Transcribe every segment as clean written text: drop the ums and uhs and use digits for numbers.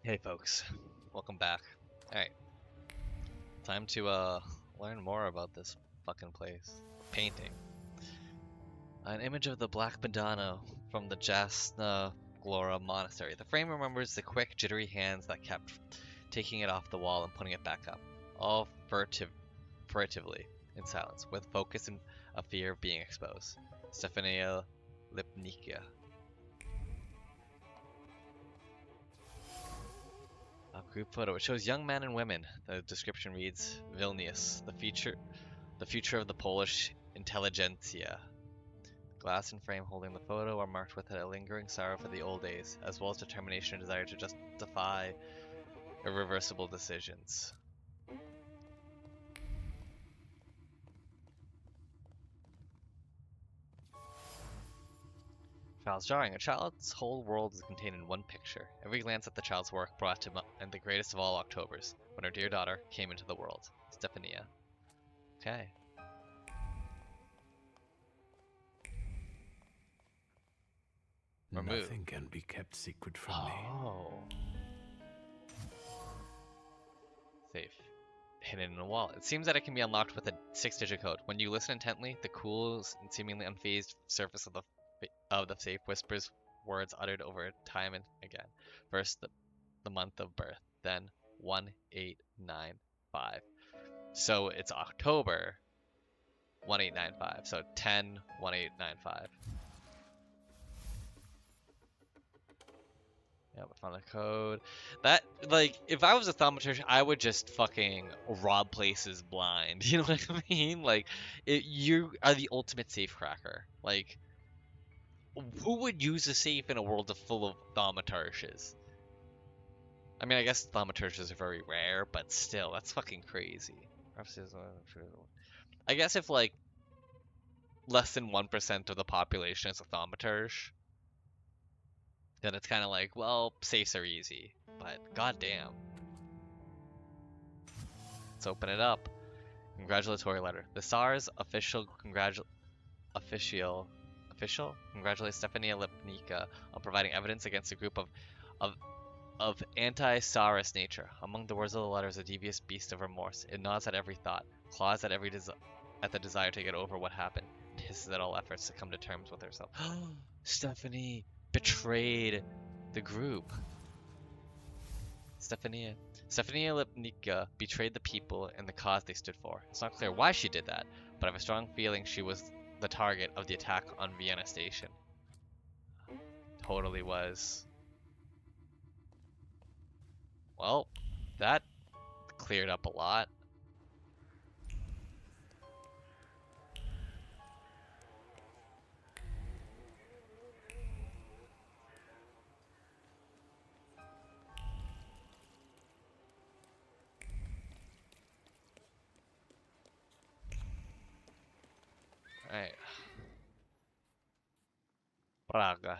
Hey folks, welcome back. Alright, time to learn more about this fucking place. Painting. An image of the Black Madonna from the Jasna Glora Monastery. The frame remembers the quick, jittery hands that kept taking it off the wall and putting it back up, all furtively, in silence, with focus and a fear of being exposed. Stefania Lipnicka. A group photo. It shows young men and women. The description reads, Vilnius, the future of the Polish intelligentsia. Glass and frame holding the photo are marked with a lingering sorrow for the old days, as well as determination and desire to justify irreversible decisions. Child's drawing. A child's whole world is contained in one picture. Every glance at the child's work brought him in the greatest of all Octobers, when her dear daughter came into the world. Stefania. Okay. Remove. Nothing can be kept secret from me. Oh. Safe. Hidden in a wall. It seems that it can be unlocked with a 6-digit code. When you listen intently, the cool and seemingly unfazed surface of the safe whispers words uttered over time and again. First, the month of birth, then 1895. So it's October 1895. So 10-1895. Yeah, we found the code. That, like, if I was a thaumaturge, I would just fucking rob places blind. You know what I mean? Like, you are the ultimate safecracker. Like, who would use a safe in a world full of thaumaturges? I mean, I guess thaumaturges are very rare, but still, that's fucking crazy. I guess if, like, less than 1% of the population is a thaumaturge, then it's kind of like, well, safes are easy, but goddamn. Let's open it up. Congratulatory letter. The SARS official congratulates Stefania Lipnicka on providing evidence against a group of anti-SARS nature. Among the words of the letter is a devious beast of remorse. It gnaws at every thought, claws at at the desire to get over what happened, and hisses at all efforts to come to terms with herself. Stephanie betrayed the group. Stefania Lipnicka betrayed the people and the cause they stood for. It's not clear why she did that, but I have a strong feeling she was the target of the attack on Vienna Station. Totally was. Well, that cleared up a lot. Alright. Praga.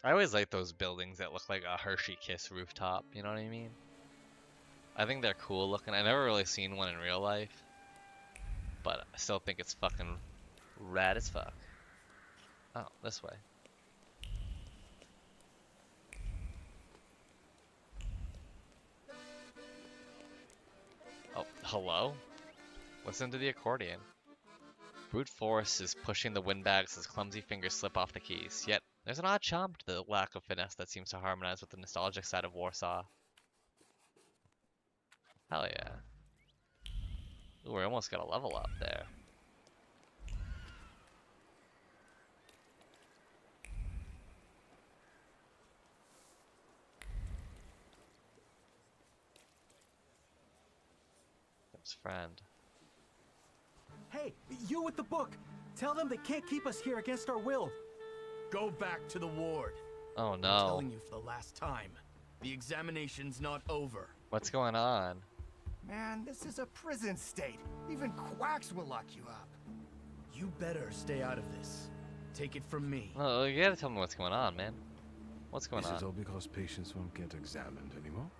I always like those buildings that look like a Hershey Kiss rooftop, you know what I mean? I think they're cool looking. I've never really seen one in real life, but I still think it's fucking rad as fuck. Oh, this way. Oh, hello? Listen to the accordion. Brute force is pushing the windbags as clumsy fingers slip off the keys. Yet, there's an odd charm to the lack of finesse that seems to harmonize with the nostalgic side of Warsaw. Hell yeah. Ooh, we almost got a level up there. His friend. Hey, you with the book! Tell them they can't keep us here against our will. Go back to the ward. Oh I'm no. telling you for the last time. The examination's not over. What's going on? Man, this is a prison state. Even quacks will lock you up. You better stay out of this. Take it from me. Oh, you gotta tell me what's going on, man. What's going This is all on? because patients won't get examined anymore.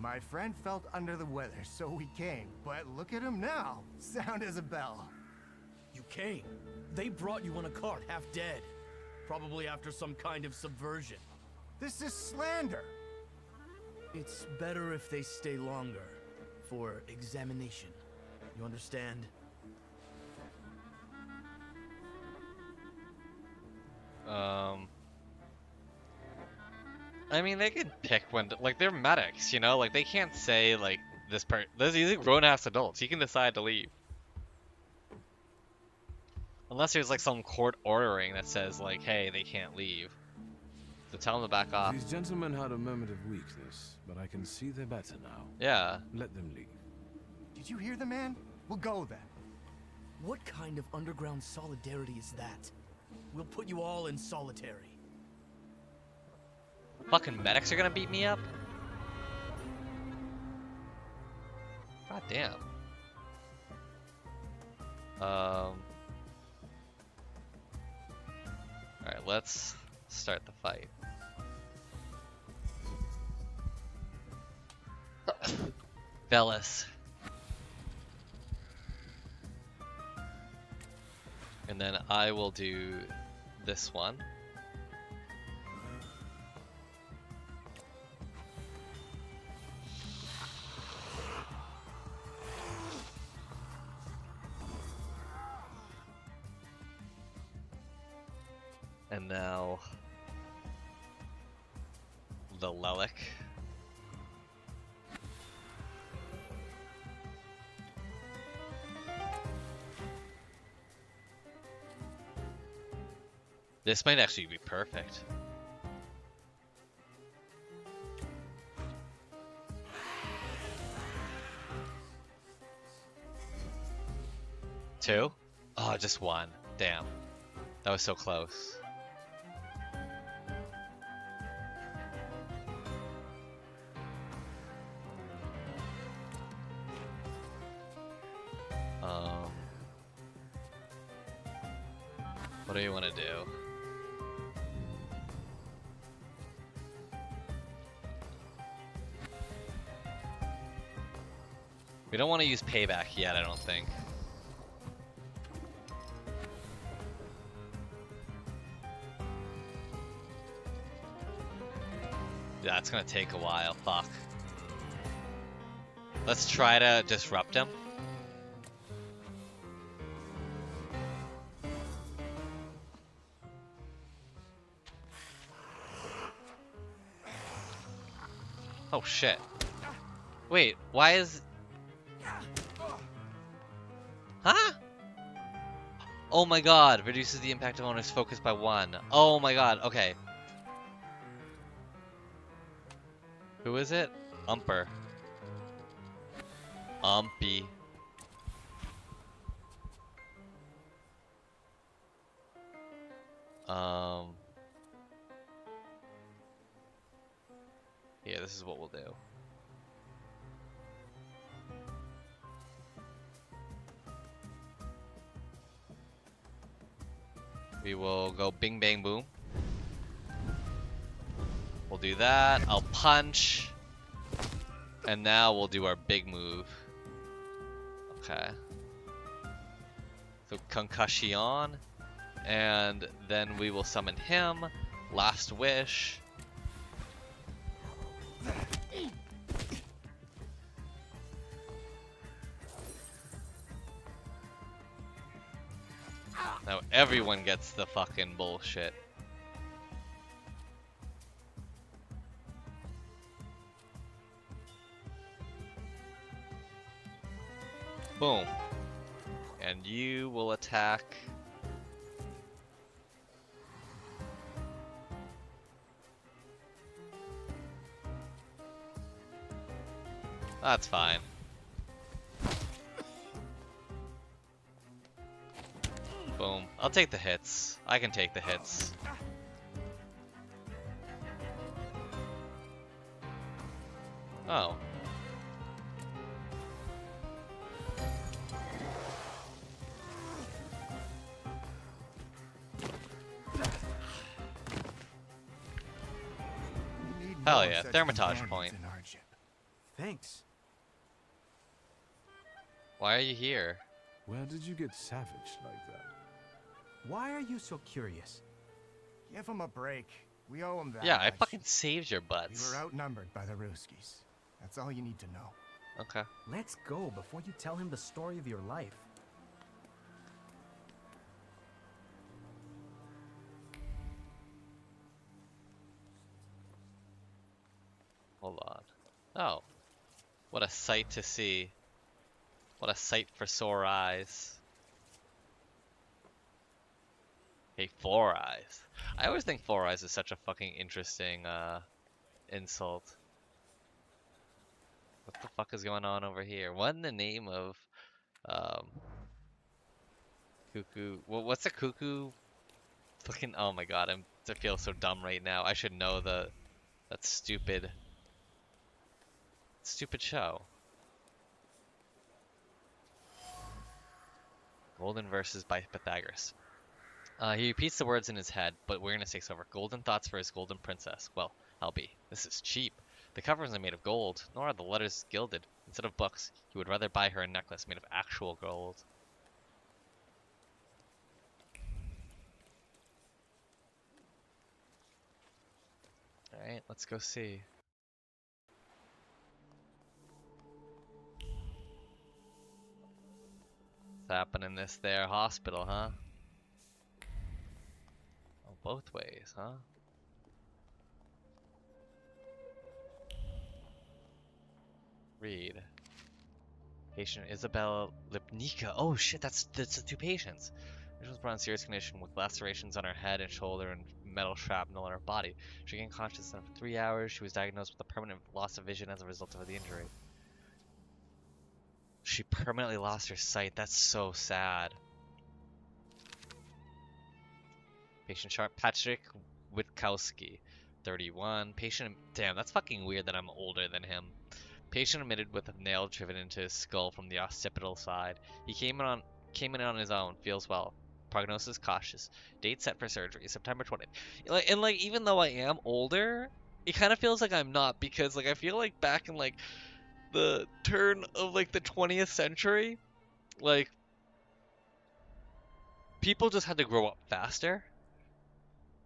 My friend felt under the weather, so we came. But look at him now. Sound as a bell. You came. They brought you on a cart, half dead. Probably after some kind of subversion. This is slander. It's better if they stay longer. For examination. You understand? I mean, they can pick when, like, they're medics, you know? Like, they can't say, like, these are grown-ass adults. You can decide to leave. Unless there's, like, some court ordering that says, like, hey, they can't leave. So tell them to back off. These gentlemen had a moment of weakness, but I can see they're better now. Yeah. Let them leave. Did you hear the man? We'll go then. What kind of underground solidarity is that? We'll put you all in solitary. Fucking medics are gonna beat me up? God damn. Alright, let's start the fight. Velis. And then I will do this one. And now the Lelic. This might actually be perfect. Two? Oh, just one. Damn. That was so close. What do you want to do? We don't want to use payback yet, I don't think. Yeah, it's gonna take a while. Fuck. Let's try to disrupt him. Oh shit. Wait, why is... Huh? Oh my god, reduces the impact of owner's focus by 1. Oh my god, okay. Who is it? Umper. Umpy. Yeah, this is what we'll do. We will go bing bang boom. We'll do that. I'll punch. And now we'll do our big move. Okay. So concussion. And then we will summon him. Last wish. Now everyone gets the fucking bullshit. Boom. And you will attack. That's fine. Boom. I'll take the hits. I can take the hits. Oh. Hell yeah, Thaumaturge point. Thanks. Why are you here? Where did you get savage like that? Why are you so curious? Give him a break. We owe him that Yeah, I much. fucking saved your We butts. were outnumbered by the Ruskies. That's all you need to know. Okay. Let's go before you tell him the story of your life. Hold on. Oh. What a sight to see. What a sight for sore eyes. Hey, four eyes. I always think four eyes is such a fucking interesting insult. What the fuck is going on over here? What in the name of um cuckoo? What's a cuckoo? Fucking oh my god, I feel so dumb right now. I should know that stupid show. Golden verses by Pythagoras. He repeats the words in his head, but weirdness takes over. Golden thoughts for his golden princess. Well, I'll be. This is cheap. The cover isn't made of gold, nor are the letters gilded. Instead of books, he would rather buy her a necklace made of actual gold. Alright, let's go see. What's happening in this there hospital, huh? Oh, both ways, huh? Read. Patient Isabella Lipnica. Oh shit, that's the two patients. She was brought in serious condition with lacerations on her head and shoulder and metal shrapnel on her body. She gained consciousness after 3 hours. She was diagnosed with a permanent loss of vision as a result of the injury. She permanently lost her sight. That's so sad. Patient chart Patrick Witkowski, 31. Patient, damn, that's fucking weird that I'm older than him. Patient admitted with a nail driven into his skull from the occipital side. He came in on his own. Feels well. Prognosis cautious. Date set for surgery, September 20th. And even though I am older, it kind of feels like I'm not, because I feel like back in the turn of the 20th century, people just had to grow up faster.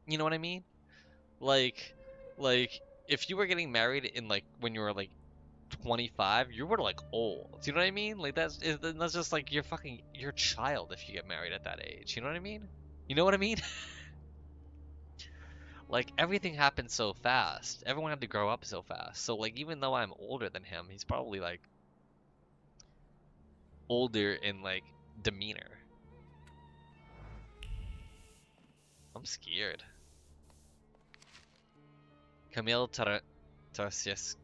You know what I mean? Like like if you were getting married in when you were 25, you were old. Do you know what I mean? That's just you're a child if you get married at that age. You know what I mean? You know what I mean? Everything happened so fast. Everyone had to grow up so fast. So even though I'm older than him, he's probably older in demeanor. I'm scared. Camille Tarsiewski,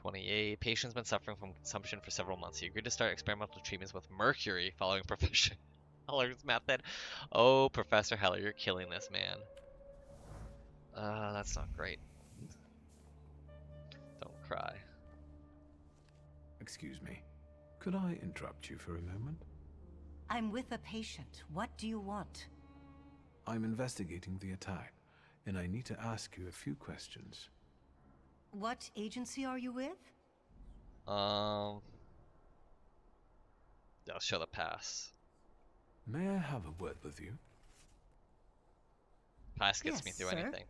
28. Patient's been suffering from consumption for several months. He agreed to start experimental treatments with mercury following Professor Heller's method. Oh, Professor Heller, you're killing this man. That's not great. Don't cry. Excuse me. Could I interrupt you for a moment? I'm with a patient. What do you want? I'm investigating the attack, and I need to ask you a few questions. What agency are you with? I'll show the pass. May I have a word with you? Pass gets me Yes, through sir. anything.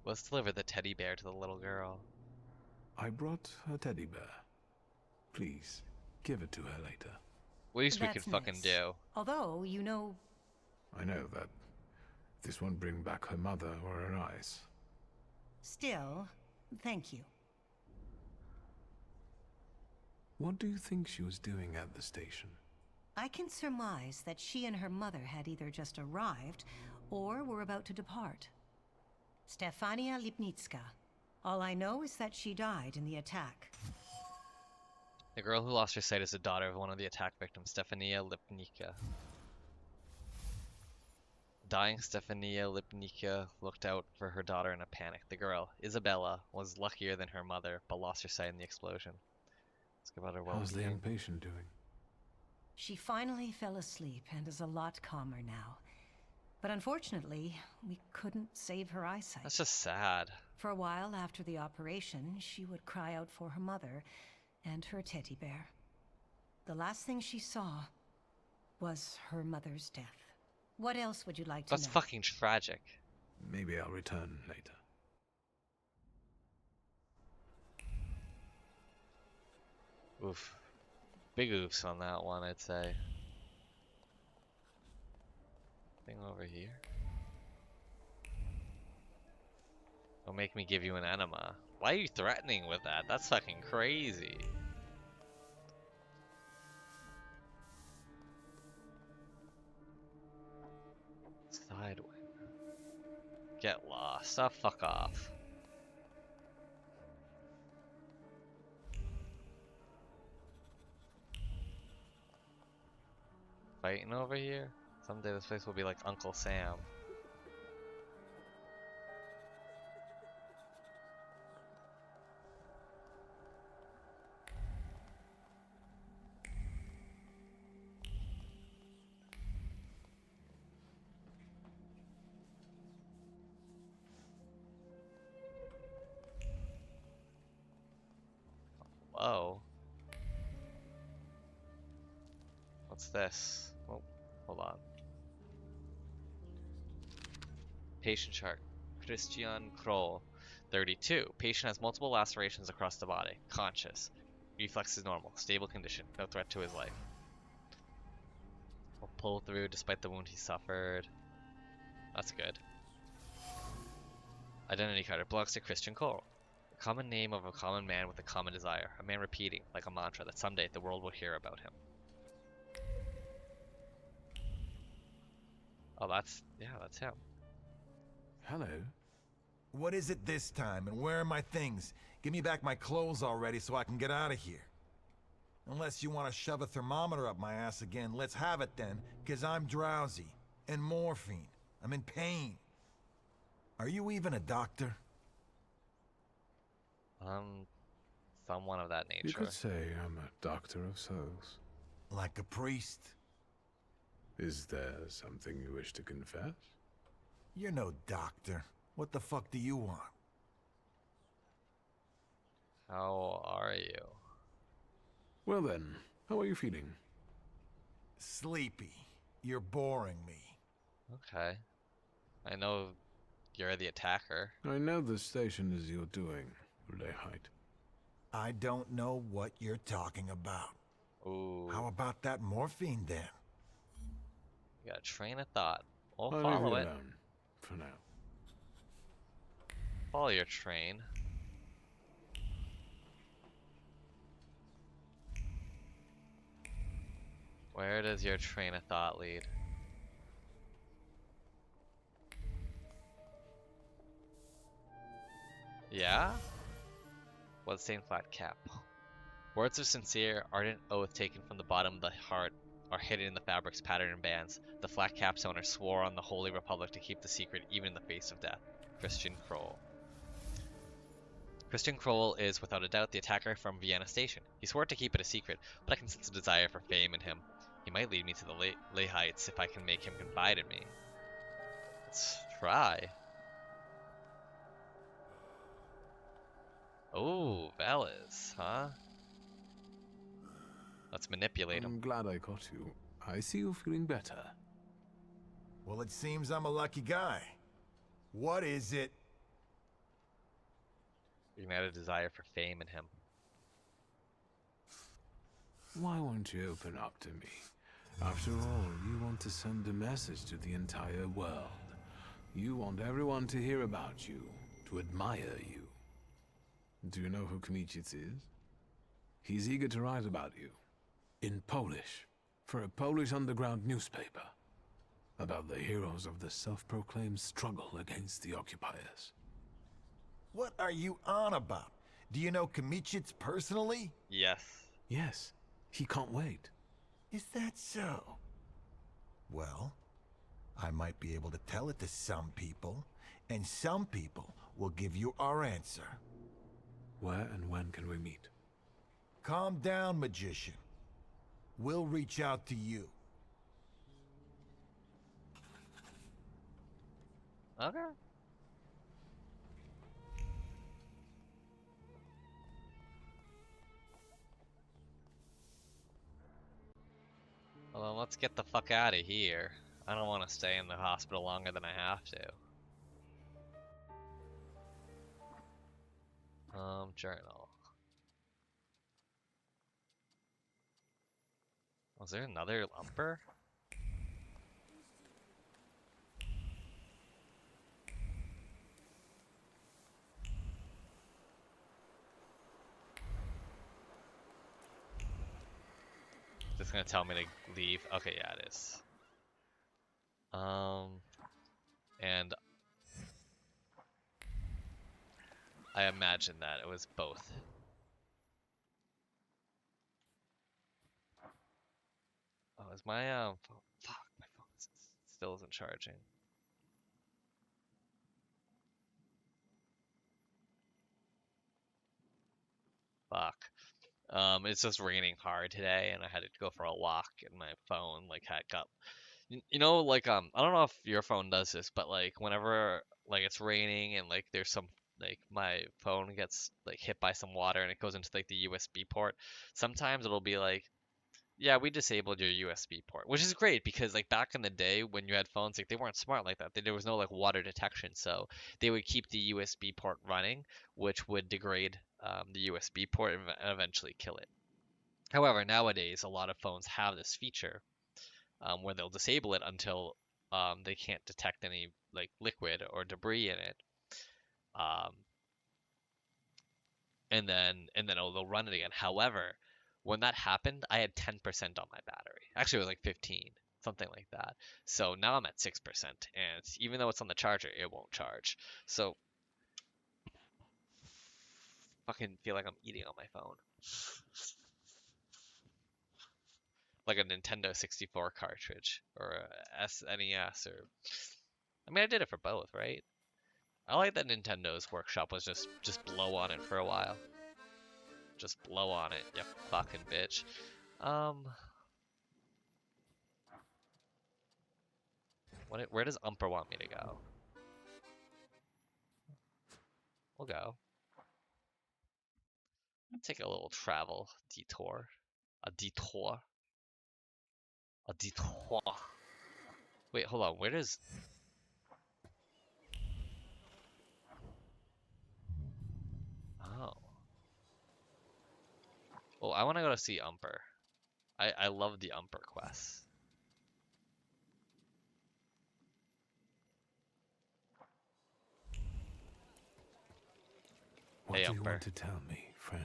Let's deliver the teddy bear to the little girl. I brought a teddy bear. Please, give it to her later. Least we That's could fucking nice. do. Although, you know, I know that this won't bring back her mother or her eyes. still, thank you. What do you think she was doing at the station? I can surmise that she and her mother had either just arrived or were about to depart. Stefania Lipnitska. All I know is that she died in the attack. The girl who lost her sight is the daughter of one of the attack victims, Stefania Lipnica. Dying Stefania Lipnica looked out for her daughter in a panic. The girl, Isabella, was luckier than her mother, but lost her sight in the explosion. Let's go about her How's the young well-being. patient doing? She finally fell asleep and is a lot calmer now. But unfortunately, we couldn't save her eyesight. That's just sad. For a while after the operation, she would cry out for her mother and her teddy bear. The last thing she saw was her mother's death. What else would you like to That's know? fucking tragic. Maybe I'll return later. Oof. Big oofs on that one, I'd say. Thing over here. Don't make me give you an enema. Why are you threatening with that? That's fucking crazy. Sidewing. Get lost. Oh, fuck off. Fighting over here? Someday this place will be like Uncle Sam. Whoa. What's this? Oh, hold on. Patient chart. Christian Kroll. 32. Patient has multiple lacerations across the body. Conscious. Reflex is normal. Stable condition. No threat to his life. Will pull through despite the wound he suffered. That's good. Identity card. It belongs to Christian Kroll. A common name of a common man with a common desire. A man repeating, like a mantra, that someday the world will hear about him. Oh, that's him. Hello. What is it this time, and where are my things? Give me back my clothes already so I can get out of here. Unless you want to shove a thermometer up my ass again, let's have it then, because I'm drowsy. And morphine. I'm in pain. Are you even a doctor? Someone of that You nature. could say I'm a doctor of souls. Like a priest? Is there something you wish to confess? You're no doctor. What the fuck do you want? How are you? Well then, how are you feeling? Sleepy. You're boring me. Okay. I know you're the attacker. I know the station is your doing, Lehite. I don't know what you're talking about. Ooh. How about that morphine then? You got a train of thought. We'll I'll leave follow you it. alone, for now. Follow your train. Where does your train of thought lead? Yeah? What stained flat cap? Words of sincere, ardent oath taken from the bottom of the heart are hidden in the fabric's pattern and bands. The flat cap's owner swore on the Holy Republic to keep the secret even in the face of death. Christian Kroll. Christian Kroll is, without a doubt, the attacker from Vienna Station. He swore to keep it a secret, but I can sense a desire for fame in him. He might lead me to the Lay Heights if I can make him confide in me. Let's try. Oh, Velas, huh? Let's manipulate him. I'm glad I caught you. I see you feeling better. Well, it seems I'm a lucky guy. What is it? You're gonna have a desire for fame in him. Why won't you open up to me? After all, you want to send a message to the entire world. You want everyone to hear about you, to admire you. Do you know who Kmicic is? He's eager to write about you. In Polish. For a Polish underground newspaper. About the heroes of the self-proclaimed struggle against the occupiers. What are you on about? Do you know Kmicic personally? Yes. Yes, he can't wait. Is that so? Well, I might be able to tell it to some people, and some people will give you our answer. Where and when can we meet? Calm down, magician. We'll reach out to you. Okay. let's get the fuck out of here. I don't want to stay in the hospital longer than I have to. Journal. Was there another lumper? Just gonna tell me to leave. Okay, yeah, it is. And I imagine that it was both. Oh, is my phone? Fuck, my phone still isn't charging. Fuck. It's just raining hard today, and I had to go for a walk, and my phone like had got, you know, like I don't know if your phone does this, but like whenever like it's raining and like there's some like my phone gets like hit by some water and it goes into like the USB port, sometimes it'll be like, yeah, we disabled your USB port, which is great because like back in the day when you had phones, like they weren't smart like that. There was no like water detection, so they would keep the USB port running, which would degrade the USB port and eventually kill it. However, nowadays a lot of phones have this feature where they'll disable it until they can't detect any like liquid or debris in it, um, and then they'll run it again. However, when that happened, I had 10% on my battery. Actually, it was like 15, something like that. So now I'm at 6%, and even though it's on the charger, it won't charge. So fucking feel like I'm eating on my phone. Like a Nintendo 64 cartridge or a SNES or I mean I did it for both, right? I like that Nintendo's workshop was just blow on it for a while. Just blow on it, you fucking bitch. Where does Umper want me to go? We'll go. Take a little travel detour. A detour. A detour. Wait, hold on. Where does... Oh. Well, I want to go to see Umper. I love the Umper quests. What Hey, do you Umper. want to tell me, friend?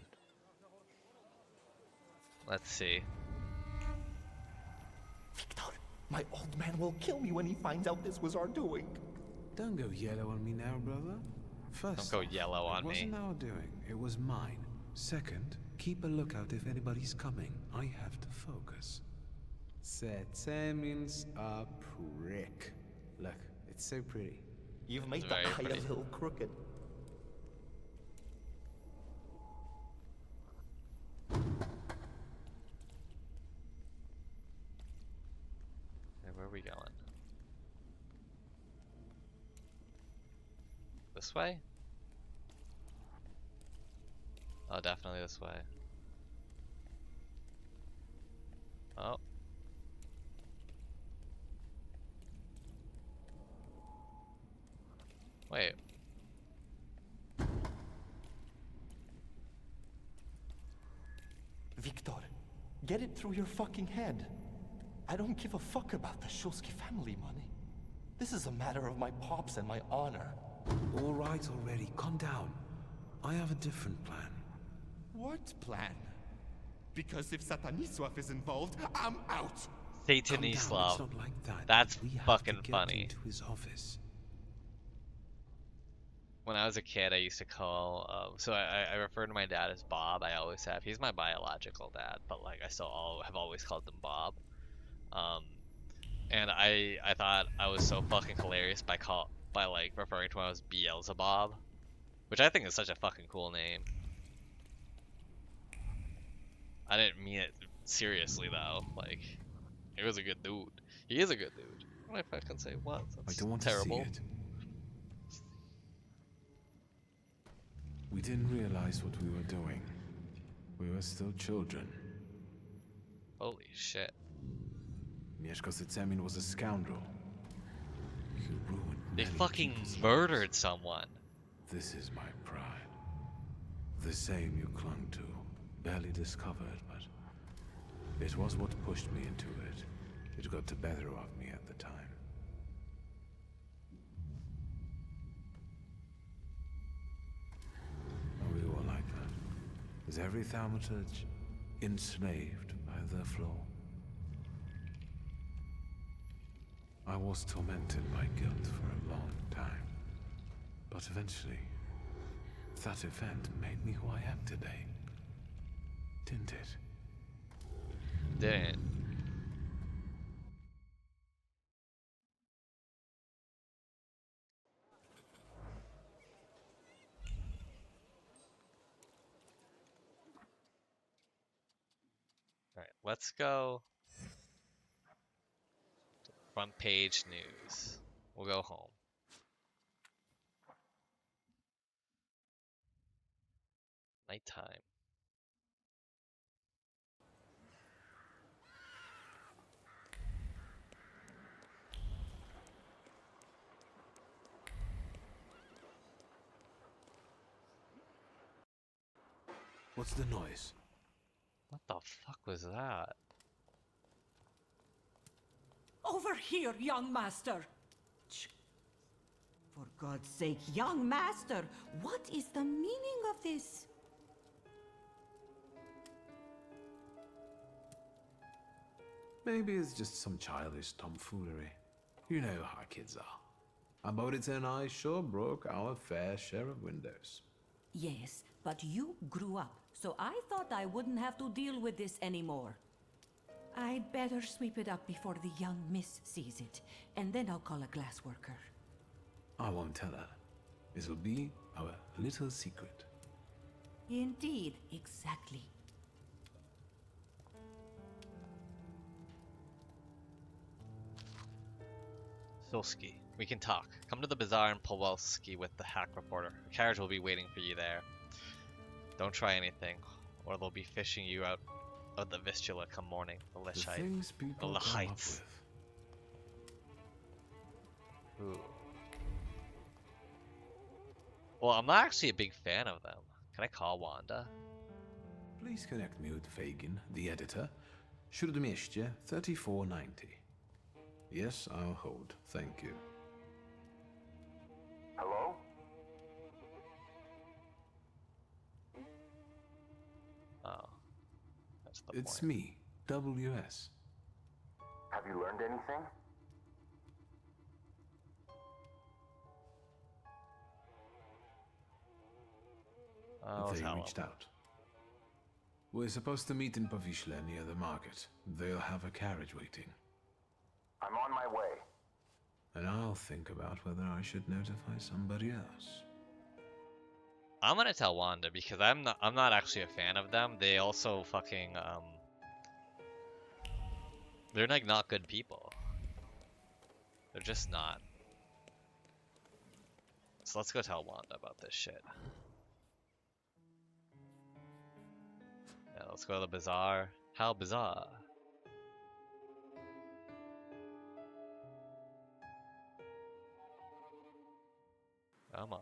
Let's see. Victor, my old man will kill me when he finds out this was our doing. Don't go yellow on me now, brother. First Don't go off, yellow on it me. wasn't our doing. It was mine. Second, keep a lookout if anybody's coming. I have to focus. Sete means a prick. Look, it's so pretty. You've made the very eye pretty. a little crooked. Hey, where are we going? This way? Oh, definitely this way. Oh. Wait. Victor, get it through your fucking head. I don't give a fuck about the Shulsky family money. This is a matter of my pops and my honor. All right already, calm down. I have a different plan. What plan? Because if Sataniswaf is involved, I'm out! Calm down, Satanislav. it's not like that. That's We have fucking to get funny. into his office. When I was a kid, I used to call, so I refer to my dad as Bob. I always have. He's my biological dad, but like I still have always called him Bob. And I thought I was so fucking hilarious by like referring to him as Beelzebub, which I think is such a fucking cool name. I didn't mean it seriously though. Like, he was a good dude. He is a good dude. What if I can say what? I That's don't want terrible. to see it. We didn't realize what we were doing. We were still children. Holy shit. Mieszko Sycemin was a scoundrel. He ruined They many fucking people's murdered lives. someone. This is my pride. The same you clung to, barely discovered, but it was what pushed me into it. It got the better of me at the time. We were like that. Is every Thaumaturge enslaved by their flaw? I was tormented by guilt for a long time. But eventually, that event made me who I am today. Didn't it? Didn't. Alright, let's go. Front page news. We'll go home. Nighttime. What's the noise? What the fuck was that? Over here, young master! Ch- For God's sake, young master, what is the meaning of this? Maybe it's just some childish tomfoolery. You know how kids are. Amorita and I sure broke our fair share of windows. Yes, but you grew up, so I thought I wouldn't have to deal with this anymore. I'd better sweep it up before the young miss sees it, and then I'll call a glassworker. I won't tell her. It'll be our little secret. Indeed, exactly. Silski, we can talk. Come to the bazaar in Pawelski with the hack reporter. A carriage will be waiting for you there. Don't try anything, or they'll be fishing you out of the Vistula come morning. The The Lishite. things people come up Lachites. with. Ooh. Well, I'm not actually a big fan of them. Can I call Wanda? Please connect me with Fagin, the editor. Śródmieście 3490. Yes, I'll hold. Thank you. Hello? Oh. That's the It's point. me, WS. Have you learned anything? I'll They tell reached him. out. We're supposed to meet in Pavishle near the market. They'll have a carriage waiting. I'm on my way. And I'll think about whether I should notify somebody else. I'm gonna tell Wanda because I'm not actually a fan of them. They also fucking they're like not good people. They're just not. So let's go tell Wanda about this shit. Yeah, let's go to the bazaar. How bizarre. Come on.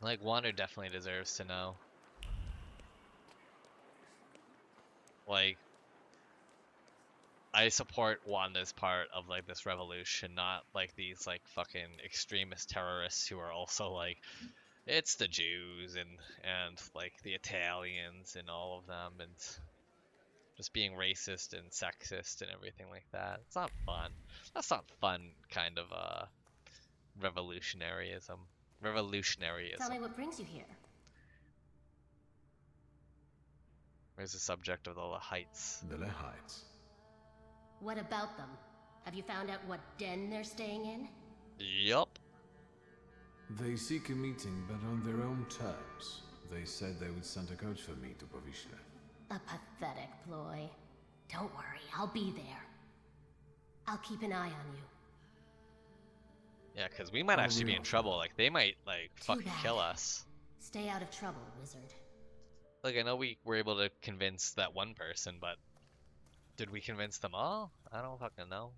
Like, Wanda definitely deserves to know. Like, I support Wanda's part of like this revolution, not like these like fucking extremist terrorists who are also like, it's the Jews and like the Italians and all of them and just being racist and sexist and everything like that. It's not fun. That's not fun kind of revolutionaryism. Revolutionaryism. Tell me what brings you here. Where's the subject of the Heights? The Lehites. What about them? Have you found out what den they're staying in? Yup. They seek a meeting, but on their own terms. They said they would send a coach for me to Pavishle. A pathetic ploy. Don't worry, I'll be there. I'll keep an eye on you. Yeah, because we might actually be in trouble. Like, they might, like, fucking bad. kill us. Stay out of trouble, wizard. Like, I know we were able to convince that one person, but did we convince them all? I don't fucking know.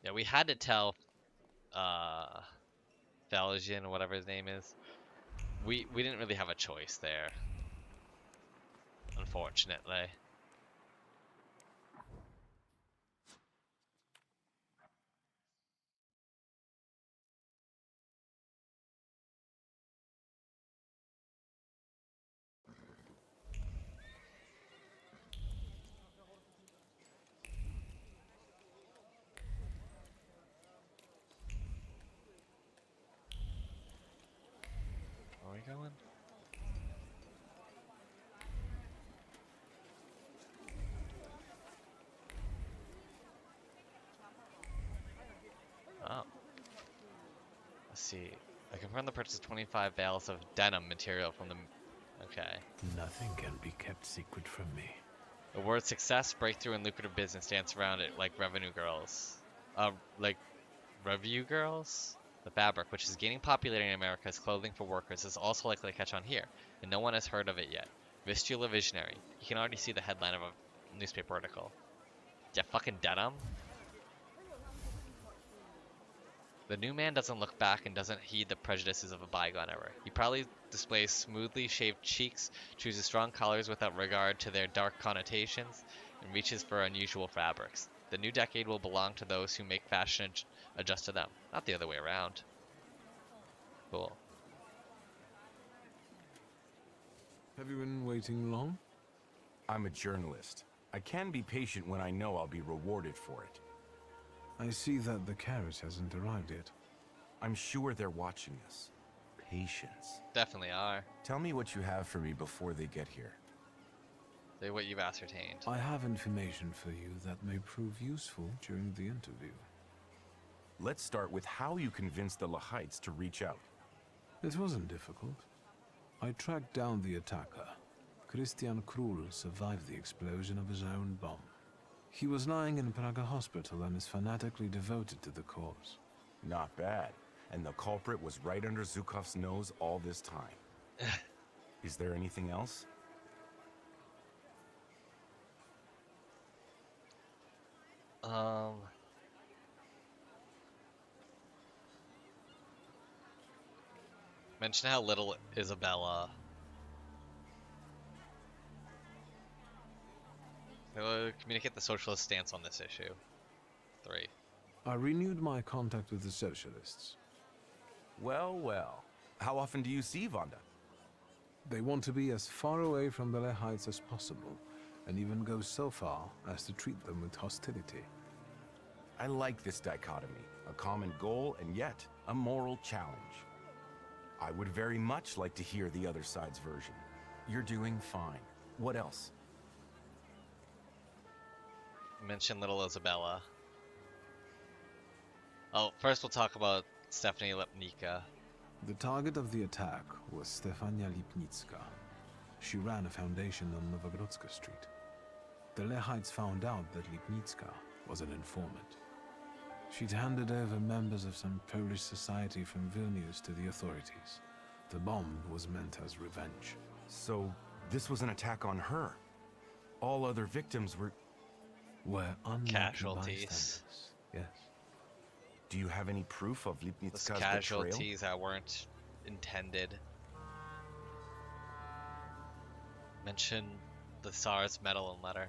Yeah, we had to tell Valjean, or whatever his name is. We didn't really have a choice there, unfortunately. Where are we going? Oh. Let's see. I confirm the purchase of 25 bales of denim material from the... Okay. Nothing can be kept secret from me. The word success, breakthrough, and lucrative business dance around it like revenue girls. Like review girls? The fabric, which is gaining popularity in America as clothing for workers, is also likely to catch on here, and no one has heard of it yet. Vistula Visionary. You can already see the headline of a newspaper article. Yeah, fucking denim? The new man doesn't look back and doesn't heed the prejudices of a bygone era. He proudly displays smoothly shaved cheeks, chooses strong colors without regard to their dark connotations, and reaches for unusual fabrics. The new decade will belong to those who make fashion adjust to them, not the other way around. Cool. Have you been waiting long? I'm a journalist. I can be patient when I know I'll be rewarded for it. I see that the carriage hasn't arrived yet. I'm sure they're watching us. Patience. Definitely are. Tell me what you have for me before they get here. Say what you've ascertained. I have information for you that may prove useful during the interview. Let's start with how you convinced the Lahites to reach out. It wasn't difficult. I tracked down the attacker. Christian Krull survived the explosion of his own bomb. He was lying in Praga hospital and is fanatically devoted to the cause. Not bad. And the culprit was right under Zhukov's nose all this time. Is there anything else? Mention how little Isabella... communicate the socialist stance on this issue. 3. I renewed my contact with the socialists. Well, well. How often do you see Vanda? They want to be as far away from the Lehites as possible, and even go so far as to treat them with hostility. I like this dichotomy. A common goal, and yet a moral challenge. I would very much like to hear the other side's version. You're doing fine. What else? Mention little Isabella. Oh, first we'll talk about Stephanie Lepnica. The target of the attack was Stefania Lipnitska. She ran a foundation on Novogrodzka Street. The Lehites found out that Lipnitska was an informant. She'd handed over members of some Polish society from Vilnius to the authorities. The bomb was meant as revenge. So, this was an attack on her? All other victims were unlucky casualties. bystanders. Yes. Do you have any proof of Those Lipnitska's casualties that weren't intended. Mention the Tsar's medal and letter.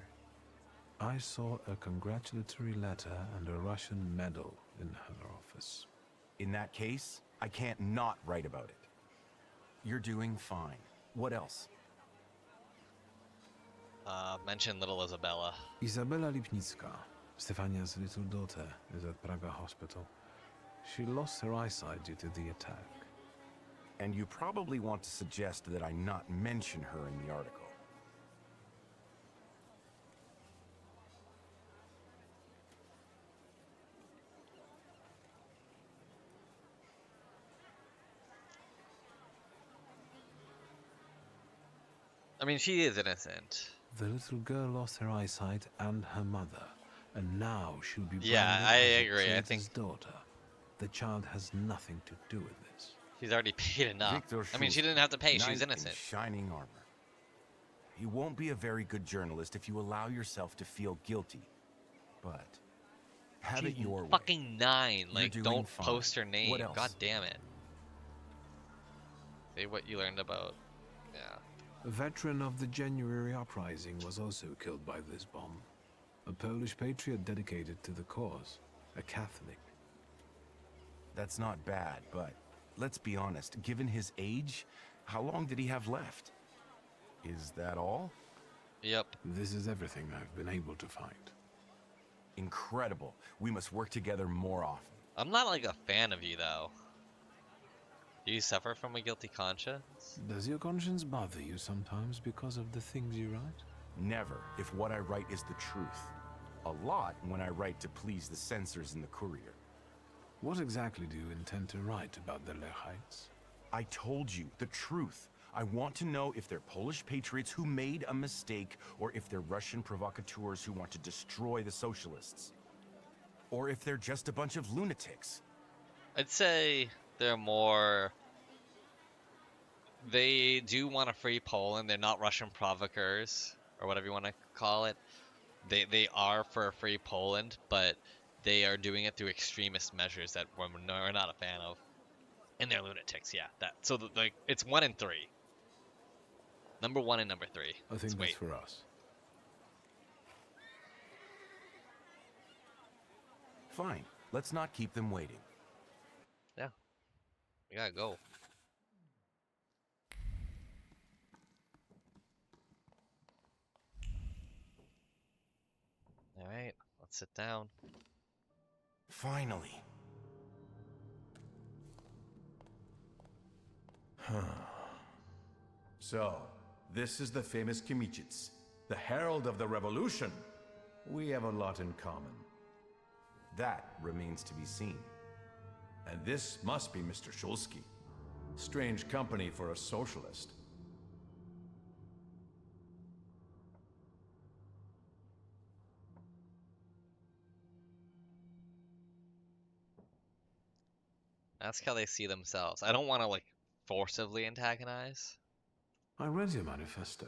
I saw a congratulatory letter and a Russian medal in her office. In that case, I can't not write about it. You're doing fine. What else? Mention little Isabella. Isabella Lipnicka, Stefania's little daughter, is at Praga hospital. She lost her eyesight due to the attack. And you probably want to suggest that I not mention her in the article. I mean, she is innocent. The little girl lost her eyesight and her mother, and now she'll be Yeah, branded I as a agree. I traitor's think daughter. the child has nothing to do with this. She's already paid enough. Victor I mean, she Schulz, didn't have to pay. She knight was innocent. in shining armor. You won't be a very good journalist if you allow yourself to feel guilty. But have it She's your way. fucking 9. You're Like, doing don't fine. post her name. What else? God damn it. Say what you learned about. Yeah. A veteran of the January uprising was also killed by this bomb. A Polish patriot dedicated to the cause. A Catholic. That's not bad, but let's be honest. Given his age, how long did he have left? Is that all? Yep. This is everything I've been able to find. Incredible. We must work together more often. I'm not like a fan of you though. Do you suffer from a guilty conscience? Does your conscience bother you sometimes because of the things you write? Never, if what I write is the truth. A lot when I write to please the censors in the Courier. What exactly do you intend to write about the Lehites? I told you, the truth. I want to know if they're Polish patriots who made a mistake, or if they're Russian provocateurs who want to destroy the socialists. Or if they're just a bunch of lunatics. I'd say they're more... They do want to free Poland. They're not Russian provocateurs, or whatever you want to call it. They are for a free Poland, but they are doing it through extremist measures that we're not a fan of. And they're lunatics, yeah. That so like it's 1 and 3. Number 1 and number 3. I think that's for us. Fine. Let's not keep them waiting. Yeah. We gotta go. Alright, let's sit down. Finally. So, this is the famous Kmicic, the herald of the revolution. We have a lot in common. That remains to be seen. And this must be Mr. Shulsky. Strange company for a socialist. Ask how they see themselves. I don't want to like forcibly antagonize. I read your manifesto.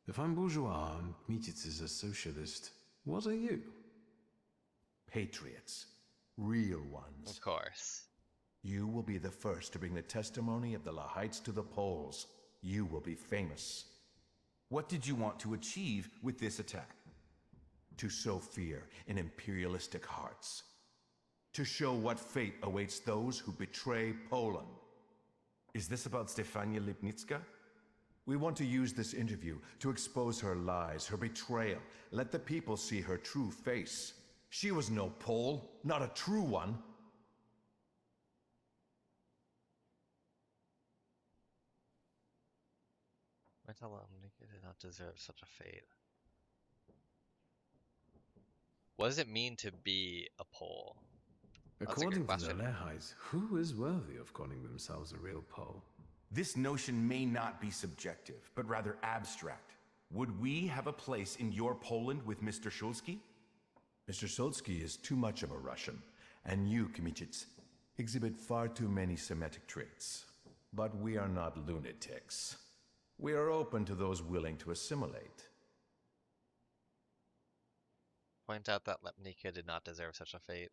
If I'm bourgeois and Kmicic is a socialist, what are you? Patriots. Real ones. Of course. You will be the first to bring the testimony of the Lehites to the Poles. You will be famous. What did you want to achieve with this attack? To sow fear in imperialistic hearts. To show what fate awaits those who betray Poland. Is this about Stefania Lipnitska? We want to use this interview to expose her lies, her betrayal. Let the people see her true face. She was no Pole, not a true one. Thaumaturge did not deserve such a fate. What does it mean to be a Pole? According to the Lehites, who is worthy of calling themselves a real Pole? This notion may not be subjective, but rather abstract. Would we have a place in your Poland with Mr. Shulsky? Mr. Shulsky is too much of a Russian, and you, Kmicic, exhibit far too many Semitic traits. But we are not lunatics. We are open to those willing to assimilate. Point out that Lepnica did not deserve such a fate.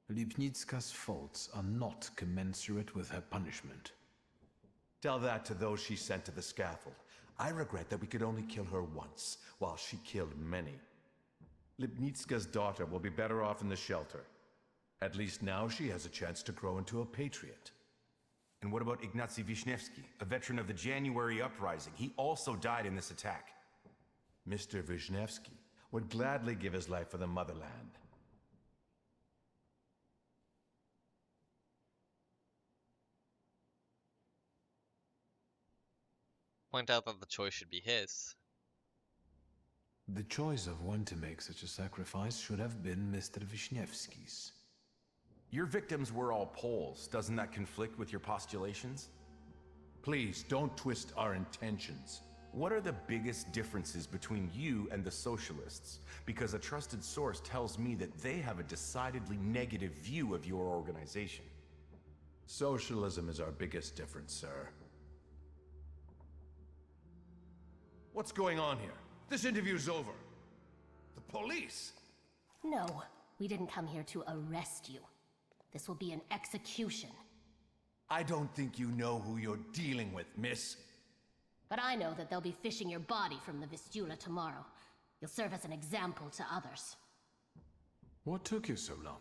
Lipnitska's faults are not commensurate with her punishment. Tell that to those she sent to the scaffold. I regret that we could only kill her once, while she killed many. Lipnitska's daughter will be better off in the shelter. At least now she has a chance to grow into a patriot. And what about Ignacy Wisniewski, a veteran of the January uprising? He also died in this attack. Mr. Wisniewski would gladly give his life for the motherland. Point out that the choice should be his. The choice of when to make such a sacrifice should have been Mr. Wisniewski's. Your victims were all Poles. Doesn't that conflict with your postulations? Please, don't twist our intentions. What are the biggest differences between you and the Socialists? Because a trusted source tells me that they have a decidedly negative view of your organization. Socialism is our biggest difference, sir. What's going on here? This interview's over. The police? No, we didn't come here to arrest you. This will be an execution. I don't think you know who you're dealing with, miss. But I know that they'll be fishing your body from the Vistula tomorrow. You'll serve as an example to others. What took you so long?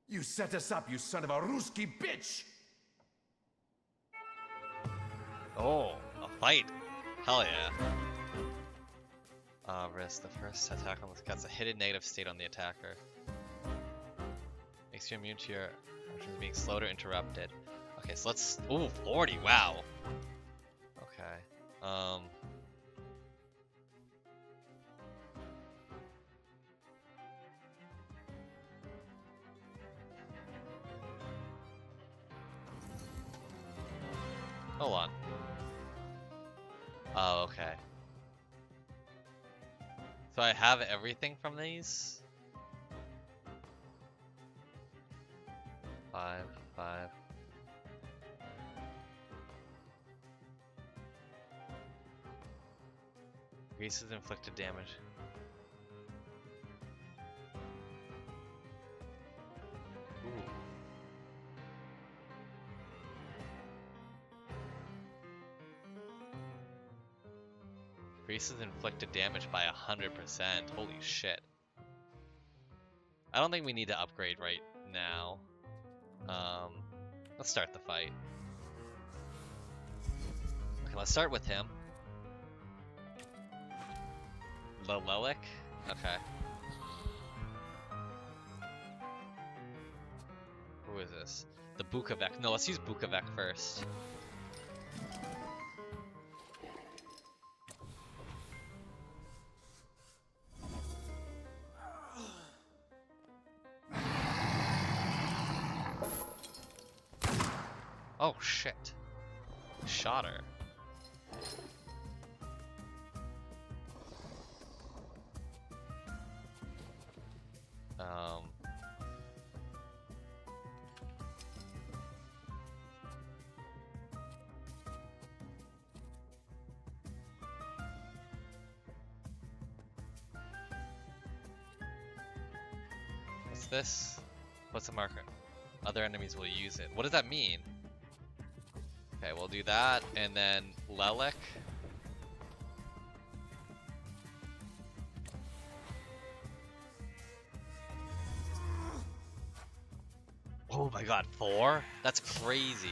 You set us up, you son of a Ruski bitch! Oh, a fight. Hell yeah. Risk. The first attack on this gets a hidden negative state on the attacker. Makes you immune to your actions being slowed or interrupted. Okay, so let's... Ooh, 40, wow. Okay. Hold on. Oh, okay. So I have everything from these? 5, 5. Increases inflicted damage. Ooh. Increases inflicted damage by 100%. Holy shit. I don't think we need to upgrade right now. Let's start the fight. Okay, let's start with him. Lelic? Okay. Who is this? The Bukavec. No, let's use Bukavec first. Oh shit. Shot her. What's this? What's a marker? Other enemies will use it. What does that mean? Okay, we'll do that, and then Lelic. Oh my god, 4? That's crazy.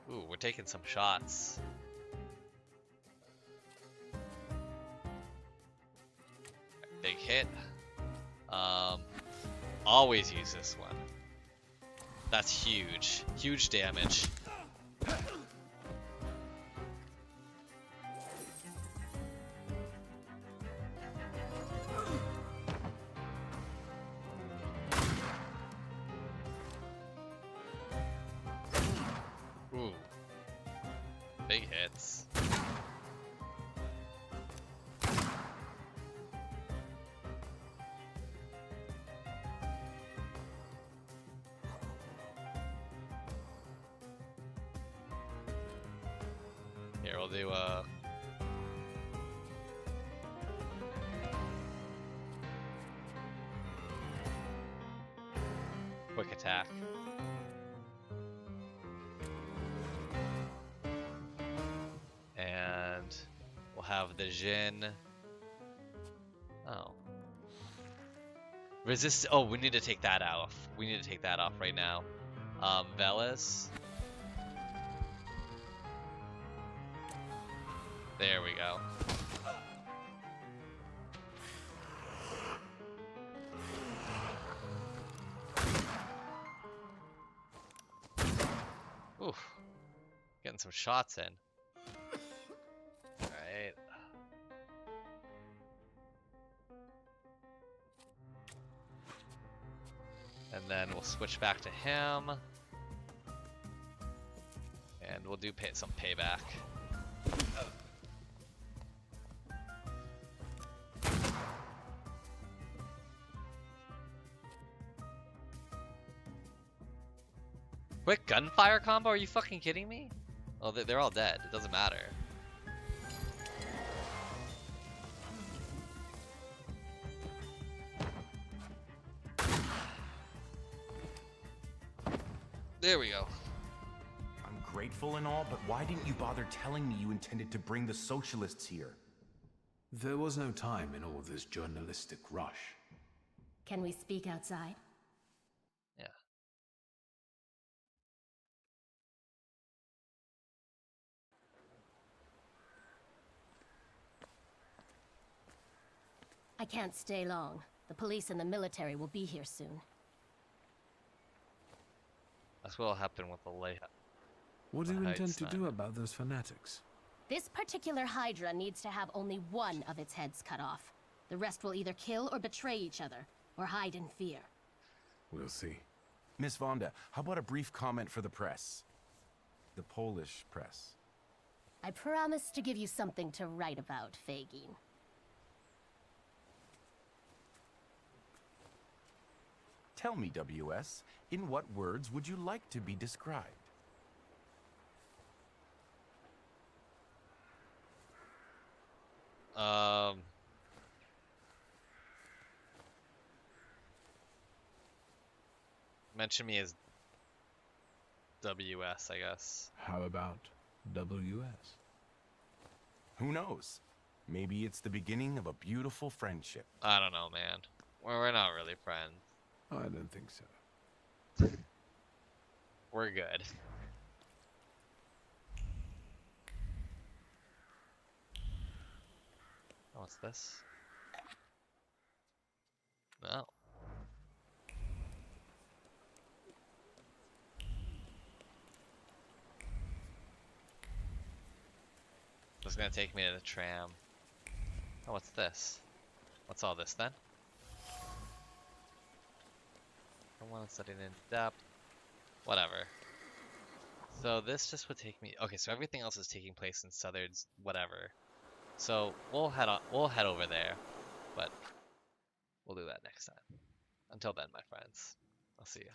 Ooh, we're taking some shots. Big hit. Always use this one. That's huge. Huge damage. Ooh. Big hits. Here, we'll do quick attack. And we'll have the Jin. Oh. Resist. Oh, we need to take that off. We need to take that off right now. Velas. There we go. Oof. Getting some shots in. Alright. And then we'll switch back to him. we'll do some payback. Quick gunfire combo? Are you fucking kidding me? Oh, they're all dead. It doesn't matter. There we go. I'm grateful and all, but why didn't you bother telling me you intended to bring the socialists here? There was no time in all this journalistic rush. Can we speak outside? Yeah. I can't stay long. The police and the military will be here soon. That's what'll happen with the lay. What do you intend to do about those fanatics? This particular Hydra needs to have only one of its heads cut off. The rest will either kill or betray each other, or hide in fear. We'll see. Miss Vonda, how about a brief comment for the press? The Polish press. I promise to give you something to write about, Fagin. Tell me, WS, in what words would you like to be described? Mention me as WS, I guess. How about WS? Who knows? Maybe it's the beginning of a beautiful friendship. I don't know, man. We're not really friends. I don't think so. We're good. Oh, what's this? No. It's gonna take me to the tram. Oh, what's this? What's all this then? I want to study in depth. Whatever. So this just would take me. Okay, so everything else is taking place in Southard's whatever. So we'll head over there, but we'll do that next time. Until then, my friends, I'll see you.